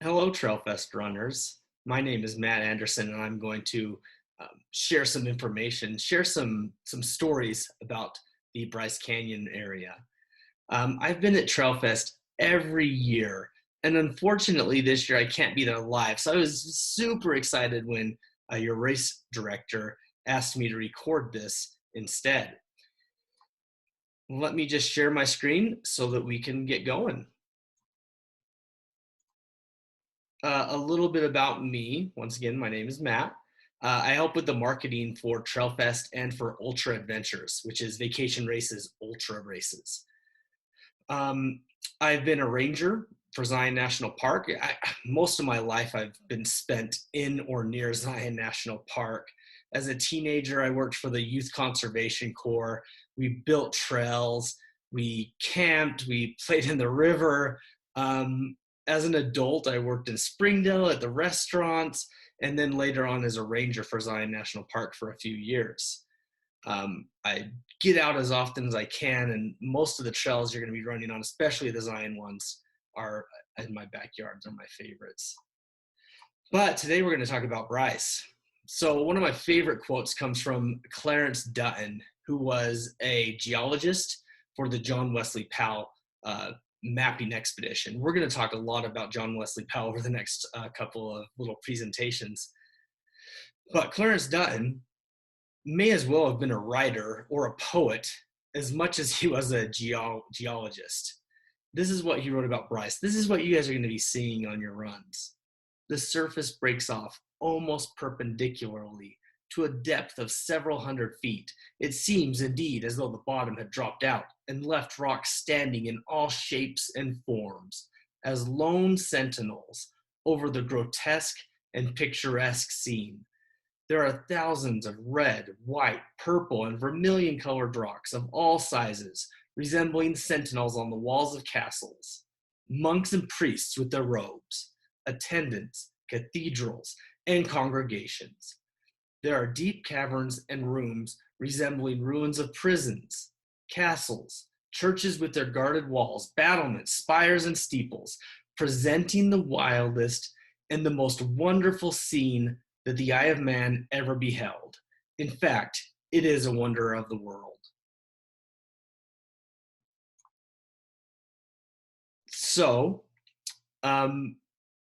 Hello, Trailfest runners. My name is Matt Anderson, and I'm going to share some information, share some stories about the Bryce Canyon area. I've been at Trailfest every year, and unfortunately, this year I can't be there live. So I was super excited when your race director asked me to record this instead. Let me just share my screen so that we can get going. A little bit about me. Once again, my name is Matt. I help with the marketing for Trailfest and for Ultra Adventures, which is Vacation Races Ultra Races. I've been a ranger for Zion National Park. Most of my life I've been spent in or near Zion National Park. As a teenager, I worked for the Youth Conservation Corps. We built trails, we camped, we played in the river. As an adult, I worked in Springdale at the restaurants, and then later on as a ranger for Zion National Park for a few years. I get out as often as I can, and most of the trails you're going to be running on, especially the Zion ones, are in my backyard. They're my favorites. But today we're going to talk about Bryce. So one of my favorite quotes comes from Clarence Dutton, who was a geologist for the John Wesley Powell mapping expedition. We're going to talk a lot about John Wesley Powell over the next couple of little presentations. But Clarence Dutton may as well have been a writer or a poet as much as he was a geologist. This is what he wrote about Bryce. This is what you guys are going to be seeing on your runs. The surface breaks off almost perpendicularly to a depth of several hundred feet. It seems indeed as though the bottom had dropped out and left rocks standing in all shapes and forms as lone sentinels over the grotesque and picturesque scene. There are thousands of red, white, purple, and vermilion colored rocks of all sizes, resembling sentinels on the walls of castles, monks and priests with their robes, attendants, cathedrals, and congregations. There are deep caverns and rooms resembling ruins of prisons, castles, churches with their guarded walls, battlements, spires, and steeples, presenting the wildest and the most wonderful scene that the eye of man ever beheld. In fact, it is a wonder of the world. So,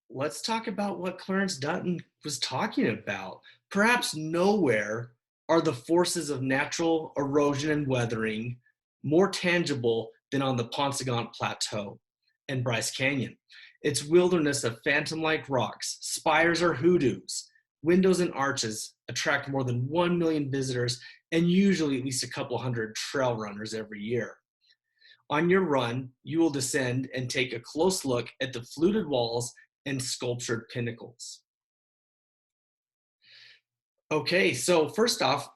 let's talk about what Clarence Dutton was talking about. Perhaps nowhere are the forces of natural erosion and weathering more tangible than on the Paunsaugunt Plateau and Bryce Canyon. Its wilderness of phantom-like rocks, spires or hoodoos, windows and arches attract more than 1 million visitors and usually at least a couple hundred trail runners every year. On your run, you will descend and take a close look at the fluted walls and sculptured pinnacles. Okay, so first off,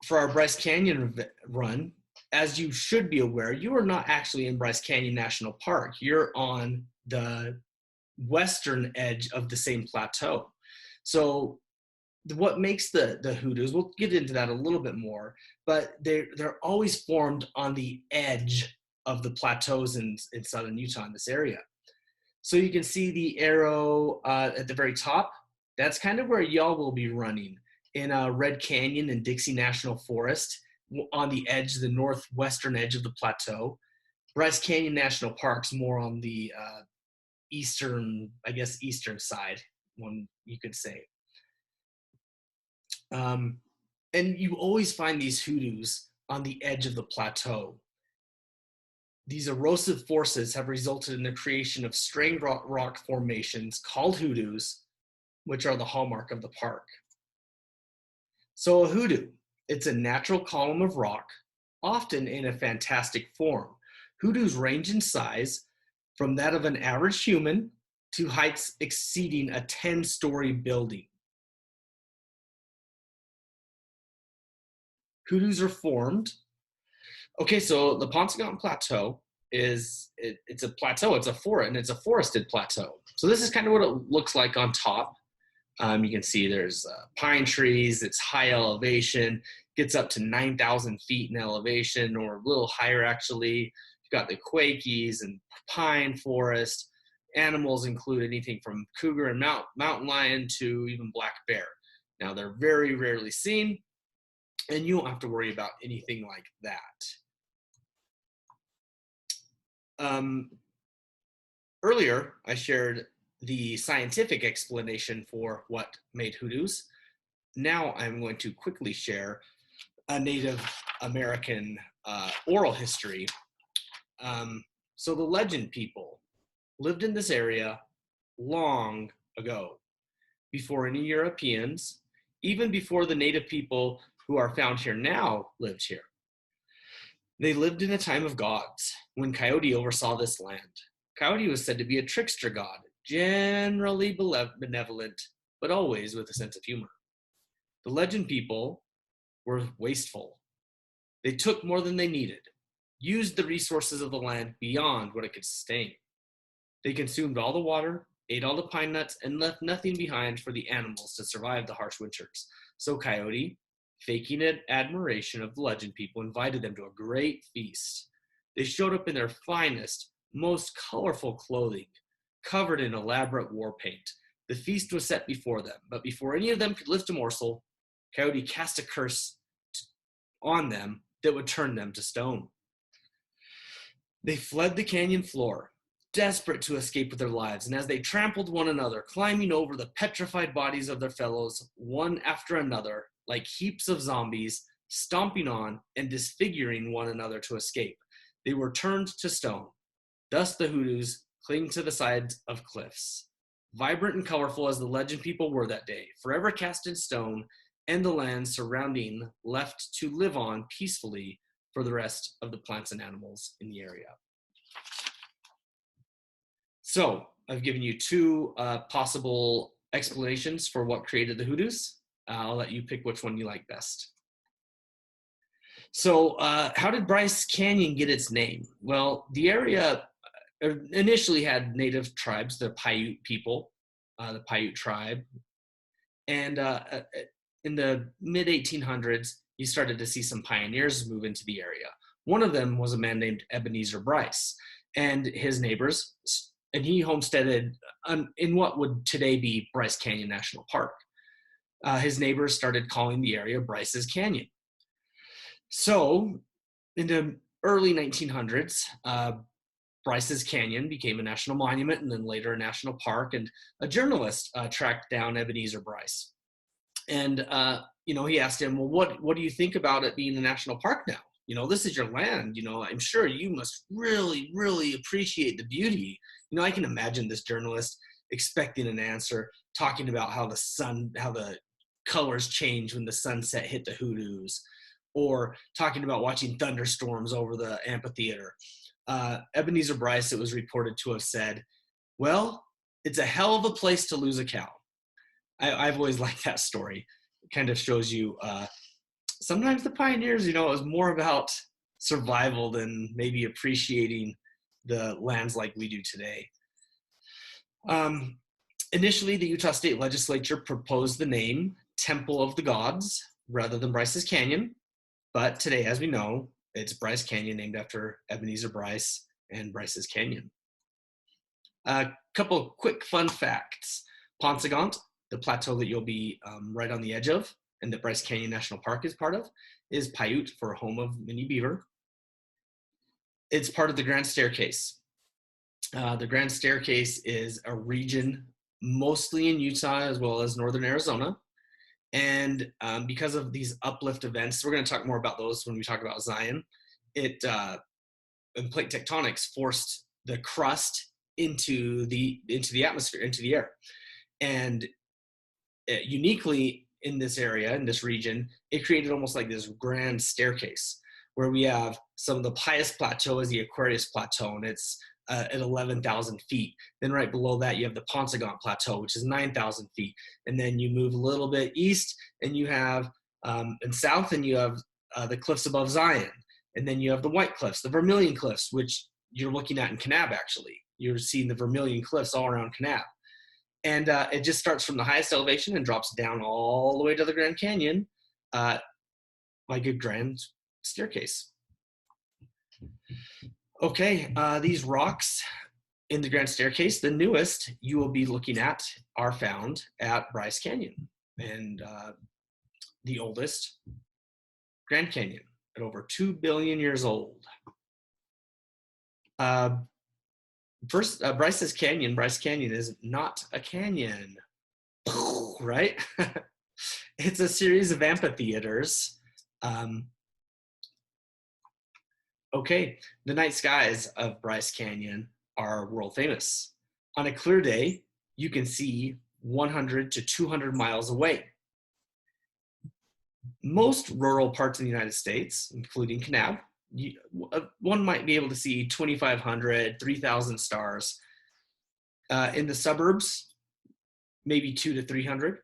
for our Bryce Canyon run, as you should be aware, you are not actually in Bryce Canyon National Park. You're on the western edge of the same plateau. So what makes the hoodoos, we'll get into that a little bit more, but they're always formed on the edge of the plateaus in southern Utah in this area. So you can see the arrow at the very top. That's kind of where y'all will be running in Red Canyon and Dixie National Forest on the edge, the northwestern edge of the plateau. Bryce Canyon National Park's more on the eastern side, one you could say. And you always find these hoodoos on the edge of the plateau. These erosive forces have resulted in the creation of strained rock formations called hoodoos, which are the hallmark of the park. So a hoodoo, it's a natural column of rock, often in a fantastic form. Hoodoos range in size from that of an average human to heights exceeding a 10-story building. Hoodoos are formed. Okay, so the Paunsaugunt Plateau it's a plateau, it's a forest, and it's a forested plateau. So this is kind of what it looks like on top. You can see there's pine trees, it's high elevation, gets up to 9,000 feet in elevation, or a little higher actually. You've got the Quakies and pine forest, animals include anything from cougar and mountain lion to even black bear. Now, they're very rarely seen, and you don't have to worry about anything like that. Earlier, I shared the scientific explanation for what made hoodoos. Now I'm going to quickly share a Native American oral history. So the legend people lived in this area long ago, before any Europeans, even before the native people who are found here now lived here. They lived in a time of gods, when Coyote oversaw this land. Coyote was said to be a trickster god, generally benevolent, but always with a sense of humor. The legend people were wasteful. They took more than they needed, used the resources of the land beyond what it could sustain. They consumed all the water, ate all the pine nuts, and left nothing behind for the animals to survive the harsh winters. So Coyote, faking an admiration of the legend people, invited them to a great feast. They showed up in their finest, most colorful clothing, covered in elaborate war paint. The feast was set before them, but before any of them could lift a morsel, Coyote cast a curse on them that would turn them to stone. They fled the canyon floor, desperate to escape with their lives, and as they trampled one another, climbing over the petrified bodies of their fellows, one after another, like heaps of zombies, stomping on and disfiguring one another to escape, they were turned to stone. Thus the hoodoos cling to the sides of cliffs. Vibrant and colorful as the legend people were that day, forever cast in stone, and the land surrounding left to live on peacefully for the rest of the plants and animals in the area. So I've given you two possible explanations for what created the hoodoos. I'll let you pick which one you like best. So how did Bryce Canyon get its name? Well, the area initially had native tribes, the Paiute people, the Paiute tribe. And in the mid-1800s, you started to see some pioneers move into the area. One of them was a man named Ebenezer Bryce and his neighbors, and he homesteaded in what would today be Bryce Canyon National Park. His neighbors started calling the area Bryce's Canyon. So in the early 1900s, Bryce's Canyon became a national monument and then later a national park, and a journalist tracked down Ebenezer Bryce. And, he asked him, well, what do you think about it being a national park now? This is your land. I'm sure you must really, really appreciate the beauty. I can imagine this journalist expecting an answer, talking about how the colors change when the sunset hit the hoodoos, or talking about watching thunderstorms over the amphitheater. Ebenezer Bryce, it was reported to have said, well, it's a hell of a place to lose a cow. I've always liked that story. It kind of shows you sometimes the pioneers, it was more about survival than maybe appreciating the lands like we do today. Initially, the Utah State Legislature proposed the name Temple of the Gods rather than Bryce's Canyon. But today, as we know, it's Bryce Canyon, named after Ebenezer Bryce and Bryce's Canyon. A couple quick fun facts. Paunsaugunt, the plateau that you'll be right on the edge of and that Bryce Canyon National Park is part of, is Paiute for home of many beaver. It's part of the Grand Staircase. The Grand Staircase is a region mostly in Utah as well as northern Arizona. And because of these uplift events, we're going to talk more about those when we talk about Zion. And plate tectonics forced the crust into the atmosphere, into the air. And uniquely in this area, in this region, it created almost like this grand staircase where we have some of the highest plateau is the Aquarius Plateau, and it's at 11,000 feet. Then right below that, you have the Paunsaugunt Plateau, which is 9,000 feet. And then you move a little bit east, and you have, and south, and you have the cliffs above Zion. And then you have the White Cliffs, the Vermilion Cliffs, which you're looking at in Kanab, actually. You're seeing the Vermilion Cliffs all around Kanab. And it just starts from the highest elevation and drops down all the way to the Grand Canyon like a grand staircase. Okay, these rocks In the Grand Staircase, the newest you will be looking at are found at Bryce Canyon, and the oldest, Grand Canyon, at over 2 billion years old. First, Bryce Canyon is not a canyon, right? It's a series of amphitheaters. Okay, the night skies of Bryce Canyon are world famous. On a clear day, you can see 100 to 200 miles away. Most rural parts of the United States, including Kanab, one might be able to see 2,500, 3,000 stars. In the suburbs, maybe 200 to 300.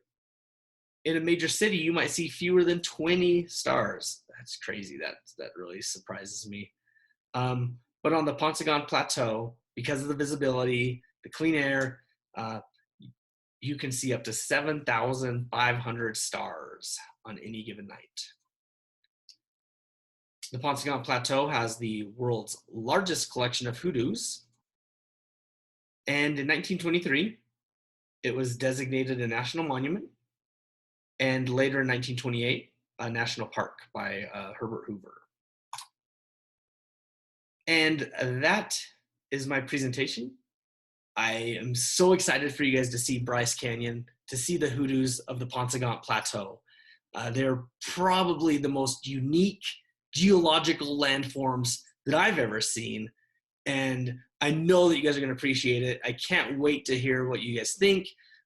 In a major city, you might see fewer than 20 stars. That's crazy. That really surprises me. But on the Paunsaugunt Plateau, because of the visibility, the clean air, you can see up to 7,500 stars on any given night. The Paunsaugunt Plateau has the world's largest collection of hoodoos. And in 1923, it was designated a national monument. And later in 1928, a national park by Herbert Hoover. And that is my presentation. I am so excited for you guys to see Bryce Canyon, to see the hoodoos of the Paunsaugunt Plateau. They're probably the most unique geological landforms that I've ever seen. And I know that you guys are going to appreciate it. I can't wait to hear what you guys think.